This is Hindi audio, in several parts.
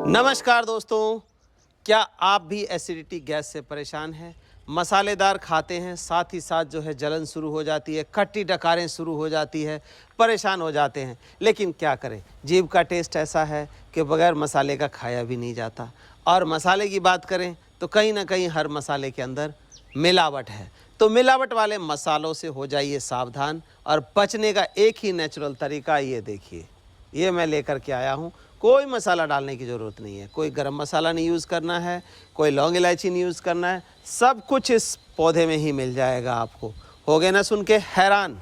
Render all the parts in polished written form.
नमस्कार दोस्तों, क्या आप भी एसिडिटी गैस से परेशान हैं? मसालेदार खाते हैं, साथ ही साथ जो है जलन शुरू हो जाती है, खट्टी डकारें शुरू हो जाती है, परेशान हो जाते हैं। लेकिन क्या करें, जीभ का टेस्ट ऐसा है कि बगैर मसाले का खाया भी नहीं जाता। और मसाले की बात करें तो कहीं ना कहीं हर मसाले के अंदर मिलावट है। तो मिलावट वाले मसालों से हो जाइए सावधान, और बचने का एक ही नेचुरल तरीका ये देखिए, ये मैं लेकर के आया हूँ। कोई मसाला डालने की ज़रूरत नहीं है, कोई गरम मसाला नहीं यूज़ करना है, कोई लौंग इलायची नहीं यूज़ करना है, सब कुछ इस पौधे में ही मिल जाएगा आपको। हो गए ना सुन के हैरान?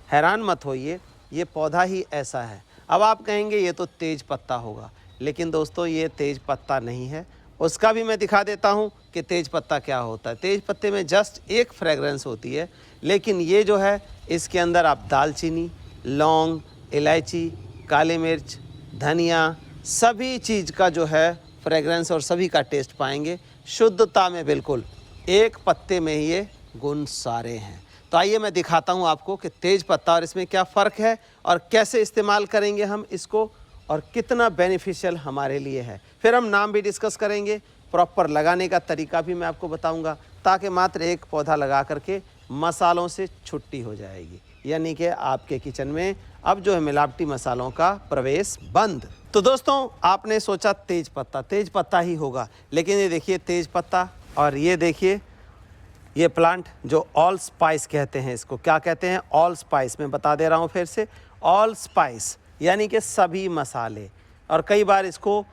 हैरान मत होइए, ये पौधा ही ऐसा है। अब आप कहेंगे ये तो तेज पत्ता होगा, लेकिन दोस्तों ये तेज पत्ता नहीं है। उसका भी मैं दिखा देता हूँ कि तेज पत्ता क्या होता है। तेज पत्ते में जस्ट एक फ्रेगरेंस होती है, लेकिन ये जो है इसके अंदर आप दालचीनी, लौंग, इलायची, काली मिर्च, धनिया, सभी चीज़ का जो है फ्रेगरेंस और सभी का टेस्ट पाएंगे शुद्धता में। बिल्कुल एक पत्ते में ही ये गुण सारे हैं। तो आइए मैं दिखाता हूँ आपको कि तेज पत्ता और इसमें क्या फ़र्क है और कैसे इस्तेमाल करेंगे हम इसको और कितना बेनिफिशियल हमारे लिए है। फिर हम नाम भी डिस्कस करेंगे, प्रॉपर लगाने का तरीका भी मैं आपको बताऊँगा, ताकि मात्र एक पौधा लगा करके मसालों से छुट्टी हो जाएगी, यानी कि आपके किचन में अब जो है मिलावटी मसालों का प्रवेश बंद। तो दोस्तों आपने सोचा तेज पत्ता ही होगा, लेकिन ये देखिए तेज पत्ता, और ये देखिए ये प्लांट जो ऑल स्पाइस कहते हैं। इसको क्या कहते हैं? All spice. मैं बता दे रहा हूँ फिर से, ऑल स्पाइस यानी कि सभी मसाले। और कई बार इसको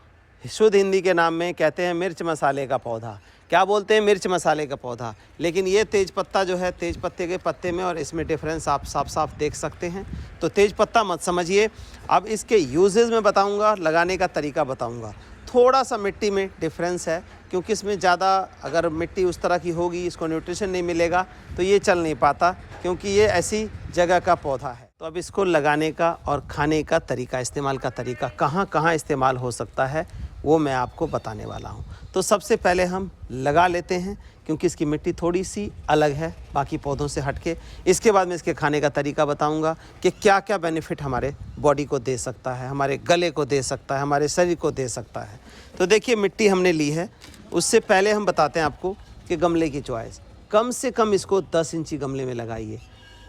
शुद्ध हिंदी के नाम में कहते हैं मिर्च मसाले का पौधा। क्या बोलते हैं? मिर्च मसाले का पौधा। लेकिन ये तेज पत्ता जो है, तेज पत्ते के पत्ते में और इसमें डिफरेंस आप साफ साफ देख सकते हैं। तो तेज पत्ता मत समझिए। अब इसके यूजेस में बताऊंगा, लगाने का तरीका बताऊंगा। थोड़ा सा मिट्टी में डिफरेंस है, क्योंकि इसमें ज़्यादा अगर मिट्टी उस तरह की होगी, इसको न्यूट्रिशन नहीं मिलेगा तो ये चल नहीं पाता, क्योंकि ये ऐसी जगह का पौधा है। तो अब इसको लगाने का और खाने का तरीका, इस्तेमाल का तरीका, कहाँ कहाँ इस्तेमाल हो सकता है वो मैं आपको बताने वाला हूँ। तो सबसे पहले हम लगा लेते हैं, क्योंकि इसकी मिट्टी थोड़ी सी अलग है बाकी पौधों से हटके। इसके बाद मैं इसके खाने का तरीका बताऊंगा कि क्या क्या बेनिफिट हमारे बॉडी को दे सकता है, हमारे गले को दे सकता है, हमारे शरीर को दे सकता है। तो देखिए मिट्टी हमने ली है। उससे पहले हम बताते हैं आपको कि गमले की चॉइस। कम से कम इसको 10 इंची गमले में लगाइए,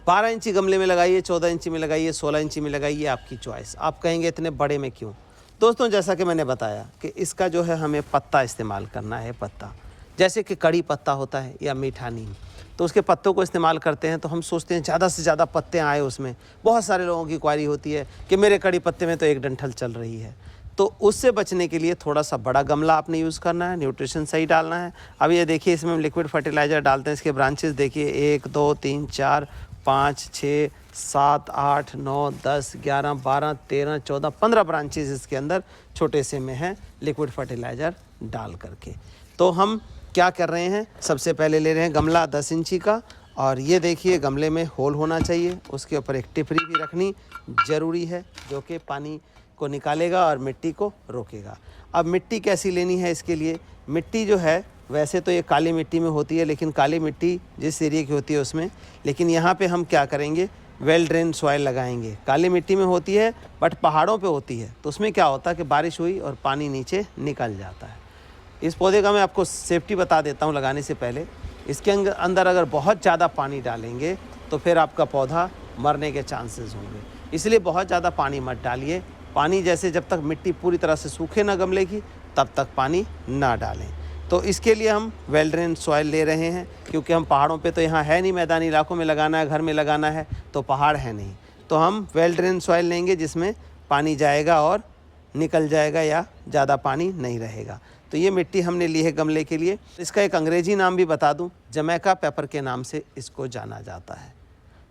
12 इंची गमले में लगाइए, 14 इंची में लगाइए, 16 इंची में लगाइए, आपकी चॉइस। आप कहेंगे इतने बड़े में क्यों? दोस्तों जैसा कि मैंने बताया कि इसका जो है हमें पत्ता इस्तेमाल करना है। पत्ता जैसे कि कड़ी पत्ता होता है या मीठा नीम, तो उसके पत्तों को इस्तेमाल करते हैं। तो हम सोचते हैं ज़्यादा से ज़्यादा पत्ते आए उसमें। बहुत सारे लोगों की क्वारी होती है कि मेरे कड़ी पत्ते में तो एक डंठल चल रही है। तो उससे बचने के लिए थोड़ा सा बड़ा गमला आपने यूज़ करना है, न्यूट्रिशन सही डालना है। अब ये देखिए इसमें हम लिक्विड फर्टिलाइज़र डालते हैं। इसके ब्रांचेस देखिए 1 2 3 4 5 6 7 8 9 10 11 12 13 14 15 ब्रांचेस इसके अंदर छोटे से में हैं लिक्विड फर्टिलाइज़र डाल करके। तो हम क्या कर रहे हैं, सबसे पहले ले रहे हैं गमला 10 इंची का, और ये देखिए गमले में होल होना चाहिए। उसके ऊपर एक टिपरी भी रखनी ज़रूरी है, जो कि पानी को निकालेगा और मिट्टी को रोकेगा। अब मिट्टी कैसी लेनी है इसके लिए? मिट्टी जो है वैसे तो ये काली मिट्टी में होती है, लेकिन काली मिट्टी जिस एरिया की होती है उसमें, लेकिन यहाँ पे हम क्या करेंगे, वेल ड्रेन सॉइल लगाएंगे। काली मिट्टी में होती है बट पहाड़ों पे होती है, तो उसमें क्या होता है कि बारिश हुई और पानी नीचे निकल जाता है। इस पौधे का मैं आपको सेफ्टी बता देता हूँ लगाने से पहले। इसके अंदर अगर बहुत ज़्यादा पानी डालेंगे तो फिर आपका पौधा मरने के चांसेस होंगे, इसलिए बहुत ज़्यादा पानी मत डालिए। पानी जैसे जब तक मिट्टी पूरी तरह से सूखे ना गमले की, तब तक पानी ना डालें। तो इसके लिए हम वेल ड्रेन सॉइल ले रहे हैं, क्योंकि हम पहाड़ों पे तो यहाँ है नहीं, मैदानी इलाकों में लगाना है, घर में लगाना है, तो पहाड़ है नहीं। तो हम वेल ड्रेन सॉइल लेंगे जिसमें पानी जाएगा और निकल जाएगा, या ज़्यादा पानी नहीं रहेगा। तो ये मिट्टी हमने ली है गमले के लिए। इसका एक अंग्रेजी नाम भी बता दूँ, जमैका पेपर के नाम से इसको जाना जाता है।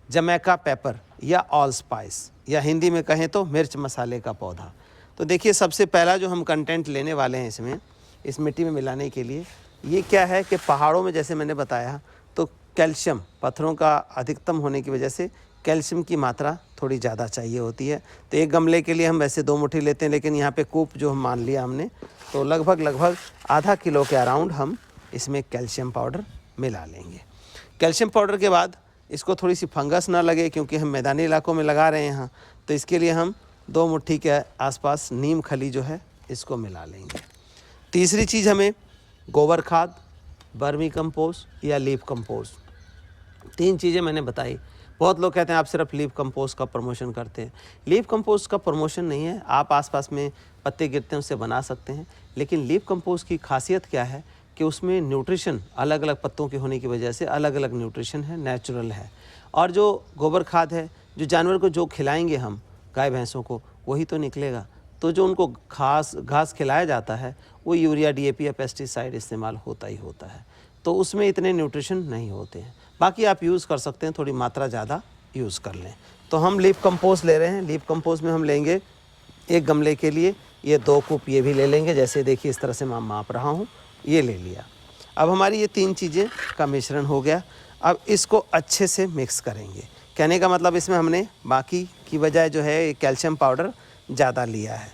जमैका पेपर या ऑल स्पाइस, या हिंदी में कहें तो मिर्च मसाले का पौधा। तो देखिए सबसे पहला जो हम कंटेंट लेने वाले हैं इसमें, इस मिट्टी में मिलाने के लिए, ये क्या है कि पहाड़ों में जैसे मैंने बताया, तो कैल्शियम, पत्थरों का अधिकतम होने की वजह से कैल्शियम की मात्रा थोड़ी ज़्यादा चाहिए होती है। तो एक गमले के लिए हम वैसे 2 मुट्ठी लेते हैं, लेकिन यहाँ पे कूप जो हम मान लिया हमने, तो लगभग आधा किलो के अराउंड हम इसमें कैल्शियम पाउडर मिला लेंगे। कैल्शियम पाउडर के बाद इसको थोड़ी सी फंगस ना लगे, क्योंकि हम मैदानी इलाकों में लगा रहे हैं यहाँ, तो इसके लिए हम 2 मुट्ठी के आसपास नीम खली जो है इसको मिला लेंगे। तीसरी चीज़ हमें गोबर खाद, वर्मी कंपोस्ट या लीफ कंपोस्ट, 3 चीज़ें मैंने बताई। बहुत लोग कहते हैं आप सिर्फ लीफ कंपोस्ट का प्रमोशन करते हैं। लीफ कंपोस्ट का प्रमोशन नहीं है, आप आसपास में पत्ते गिरते हैं उससे बना सकते हैं, लेकिन लीफ कंपोस्ट की खासियत क्या है कि उसमें न्यूट्रिशन अलग अलग पत्तों के होने की वजह से अलग अलग न्यूट्रिशन है, नेचुरल है। और जो गोबर खाद है, जो जानवर को जो खिलाएंगे हम गाय भैंसों को, वही तो निकलेगा। तो जो उनको घास खिलाया जाता है वो यूरिया, डीएपी या पेस्टिसाइड इस्तेमाल होता ही होता है, तो उसमें इतने न्यूट्रिशन नहीं होते हैं। बाकी आप यूज़ कर सकते हैं, थोड़ी मात्रा ज़्यादा यूज़ कर लें। तो हम लीफ कंपोस्ट ले रहे हैं। लीफ कंपोस्ट में हम लेंगे एक गमले के लिए ये 2 कूप ये भी ले लेंगे, जैसे देखिए इस तरह से मैं माप रहा हूँ, ये ले लिया। अब हमारी ये 3 चीज़ें का मिश्रण हो गया। अब इसको अच्छे से मिक्स करेंगे। कहने का मतलब इसमें हमने बाकी की बजाय जो है कैल्शियम पाउडर ज़्यादा लिया है।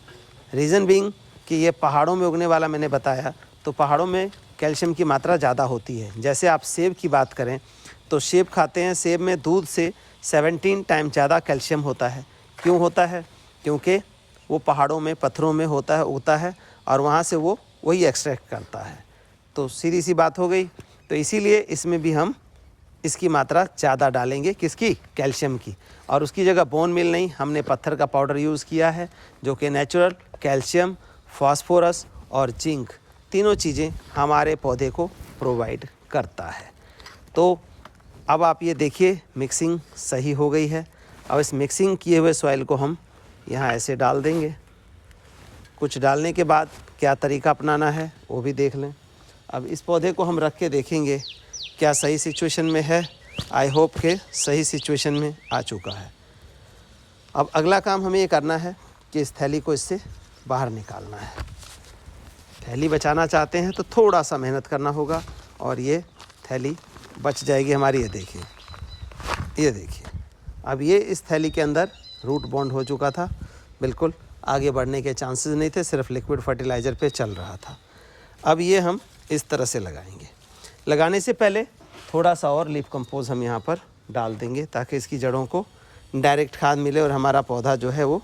रीज़न बीइंग कि ये पहाड़ों में उगने वाला मैंने बताया, तो पहाड़ों में कैल्शियम की मात्रा ज़्यादा होती है। जैसे आप सेब की बात करें तो सेब खाते हैं, सेब में दूध से 17 टाइम ज़्यादा कैल्शियम होता है। क्यों होता है? क्योंकि वो पहाड़ों में पत्थरों में उगता है और वहाँ से वो वही एक्सट्रैक्ट करता है। तो सीधी सी बात हो गई। तो इसीलिए इसमें भी हम इसकी मात्रा ज़्यादा डालेंगे, किसकी? कैल्शियम की। और उसकी जगह बोन मील नहीं, हमने पत्थर का पाउडर यूज़ किया है, जो कि नेचुरल कैल्शियम, फास्फोरस और जिंक तीनों चीज़ें हमारे पौधे को प्रोवाइड करता है। तो अब आप ये देखिए मिक्सिंग सही हो गई है। अब इस मिक्सिंग किए हुए सॉइल को हम यहाँ ऐसे डाल देंगे। कुछ डालने के बाद क्या तरीका अपनाना है वो भी देख लें। अब इस पौधे को हम रख के देखेंगे क्या सही सिचुएशन में है। आई होप के सही सिचुएशन में आ चुका है। अब अगला काम हमें ये करना है कि इस थैली को इससे बाहर निकालना है। थैली बचाना चाहते हैं तो थोड़ा सा मेहनत करना होगा और ये थैली बच जाएगी हमारी। ये देखिए, ये देखिए, अब ये इस थैली के अंदर रूट बॉन्ड हो चुका था, बिल्कुल आगे बढ़ने के चांसेस नहीं थे, सिर्फ लिक्विड फर्टिलाइज़र पे चल रहा था। अब ये हम इस तरह से लगाएंगे। लगाने से पहले थोड़ा सा और लीफ कंपोज हम यहाँ पर डाल देंगे ताकि इसकी जड़ों को डायरेक्ट खाद मिले और हमारा पौधा जो है वो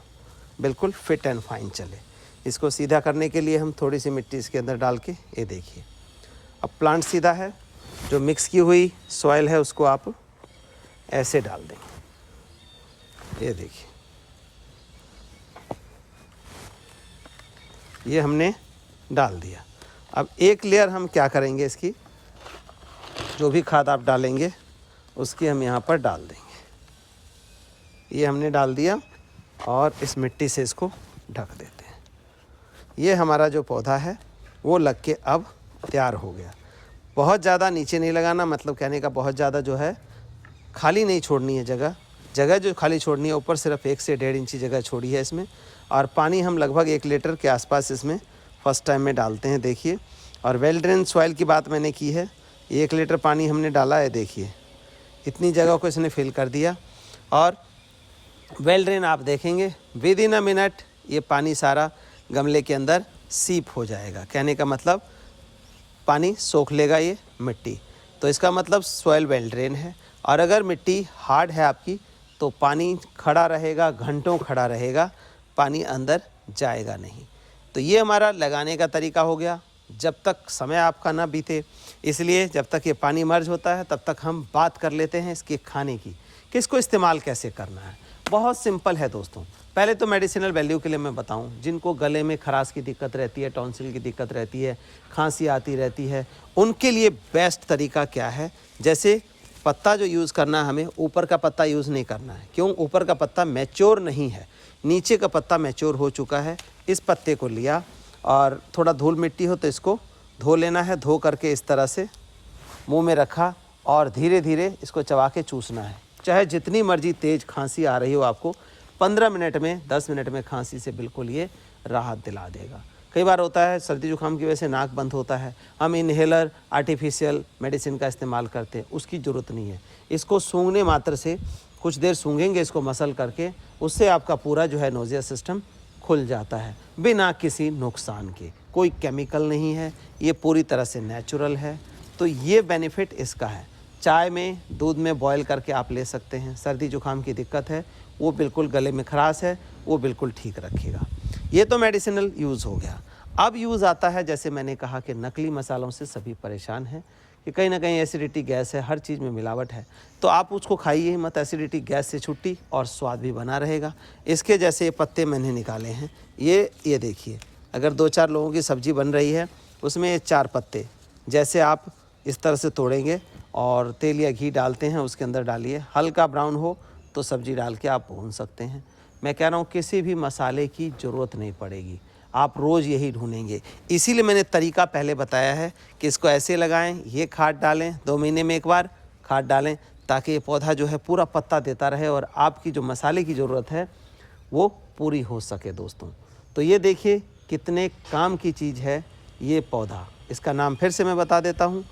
बिल्कुल फिट एंड फाइन चले। इसको सीधा करने के लिए हम थोड़ी सी मिट्टी इसके अंदर डाल के, ये देखिए अब प्लांट सीधा है। जो मिक्स की हुई सॉइल है उसको आप ऐसे डाल देंगे। ये देखिए, ये हमने डाल दिया। अब एक लेयर हम क्या करेंगे, इसकी जो भी खाद आप डालेंगे उसकी हम यहाँ पर डाल देंगे। ये हमने डाल दिया और इस मिट्टी से इसको ढक देते हैं। ये हमारा जो पौधा है वो लग के अब तैयार हो गया। बहुत ज़्यादा नीचे नहीं लगाना, मतलब कहने का बहुत ज़्यादा जो है खाली नहीं छोड़नी है जगह जो खाली छोड़नी है ऊपर सिर्फ 1 से 1.5 इंची जगह छोड़ी है इसमें। और पानी हम लगभग 1 लीटर के आसपास इसमें फर्स्ट टाइम में डालते हैं, देखिए। और वेल ड्रेन सॉइल की बात मैंने की है, 1 लीटर पानी हमने डाला है, देखिए इतनी जगह को इसने फिल कर दिया। और वेल ड्रेन आप देखेंगे विद इन अ मिनट ये पानी सारा गमले के अंदर सीप हो जाएगा। कहने का मतलब पानी सोख लेगा ये मिट्टी, तो इसका मतलब सॉइल वेल ड्रेन है। और अगर मिट्टी हार्ड है आपकी तो पानी खड़ा रहेगा, घंटों खड़ा रहेगा, पानी अंदर जाएगा नहीं। तो ये हमारा लगाने का तरीका हो गया, जब तक समय आपका ना बीते। इसलिए जब तक ये पानी मर्ज होता है तब तक हम बात कर लेते हैं इसके खाने की, कि इसको इस्तेमाल कैसे करना है। बहुत सिंपल है दोस्तों। पहले तो मेडिसिनल वैल्यू के लिए मैं बताऊं, जिनको गले में खराश की दिक्कत रहती है, टॉन्सिल की दिक्कत रहती है, खांसी आती रहती है, उनके लिए बेस्ट तरीका क्या है। जैसे पत्ता जो यूज़ करना है, हमें ऊपर का पत्ता यूज़ नहीं करना है। क्यों? ऊपर का पत्ता मैच्योर नहीं है, नीचे का पत्ता मैच्योर हो चुका है। इस पत्ते को लिया और थोड़ा धूल मिट्टी हो तो इसको धो लेना है। धो करके इस तरह से मुंह में रखा और धीरे धीरे इसको चबा के चूसना है। चाहे जितनी मर्जी तेज़ खांसी आ रही हो आपको, 15 मिनट में 10 मिनट में खांसी से बिल्कुल ये राहत दिला देगा। कई बार होता है सर्दी जुकाम की वजह से नाक बंद होता है, हम इन्हेलर आर्टिफिशियल मेडिसिन का इस्तेमाल करते हैं, उसकी ज़रूरत नहीं है। इसको सूंघने मात्र से, कुछ देर सूंघेंगे इसको मसल करके, उससे आपका पूरा जो है नोजिया सिस्टम खुल जाता है बिना किसी नुकसान के। कोई केमिकल नहीं है, ये पूरी तरह से नेचुरल है। तो ये बेनिफिट इसका है। चाय में, दूध में बॉयल करके आप ले सकते हैं। सर्दी जुकाम की दिक्कत है, वो बिल्कुल, गले में खराश है, वो बिल्कुल ठीक रखेगा। ये तो मेडिसिनल यूज़ हो गया। अब यूज़ आता है, जैसे मैंने कहा कि नकली मसालों से सभी परेशान हैं कि कहीं ना कहीं एसिडिटी गैस है, हर चीज़ में मिलावट है, तो आप उसको खाइए ही मत। एसिडिटी गैस से छुट्टी और स्वाद भी बना रहेगा। इसके जैसे पत्ते मैंने निकाले हैं, ये देखिए, अगर 2-4 लोगों की सब्ज़ी बन रही है उसमें ये 4 पत्ते जैसे आप इस तरह से तोड़ेंगे और तेल या घी डालते हैं, उसके अंदर डालिए, हल्का ब्राउन हो तो सब्ज़ी डाल के आप भून सकते हैं। मैं कह रहा हूँ किसी भी मसाले की ज़रूरत नहीं पड़ेगी, आप रोज़ यही ढूंढेंगे। इसीलिए मैंने तरीका पहले बताया है कि इसको ऐसे लगाएं, ये खाद डालें, 2 महीने में एक बार खाद डालें, ताकि ये पौधा जो है पूरा पत्ता देता रहे और आपकी जो मसाले की ज़रूरत है वो पूरी हो सके दोस्तों। तो ये देखिए कितने काम की चीज़ है ये पौधा। इसका नाम फिर से मैं बता देता हूँ,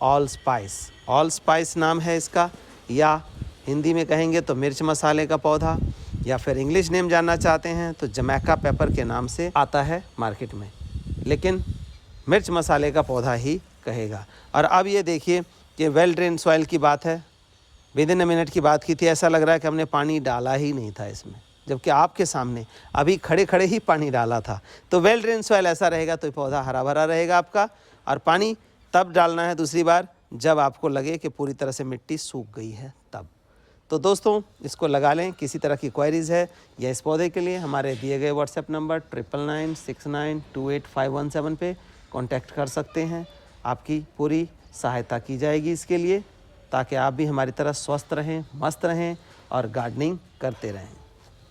ऑल स्पाइस। ऑल स्पाइस नाम है इसका, या हिंदी में कहेंगे तो मिर्च मसाले का पौधा, या फिर इंग्लिश नेम जानना चाहते हैं तो जमैका पेपर के नाम से आता है मार्केट में, लेकिन मिर्च मसाले का पौधा ही कहेगा। और अब ये देखिए कि वेल ड्रेन सॉइल की बात है, विदिन अ मिनट की बात की थी, ऐसा लग रहा है कि हमने पानी डाला ही नहीं था इसमें, जबकि आपके सामने अभी खड़े खड़े ही पानी डाला था। तो वेल ड्रेन सॉइल ऐसा रहेगा तो पौधा हरा भरा रहेगा आपका। और पानी तब डालना है दूसरी बार जब आपको लगे कि पूरी तरह से मिट्टी सूख गई है तब। तो दोस्तों इसको लगा लें। किसी तरह की क्वेरीज़ है या इस पौधे के लिए हमारे दिए गए व्हाट्सएप नंबर 9996928517 पे कांटेक्ट कर सकते हैं। आपकी पूरी सहायता की जाएगी इसके लिए, ताकि आप भी हमारी तरह स्वस्थ रहें, मस्त रहें और गार्डनिंग करते रहें।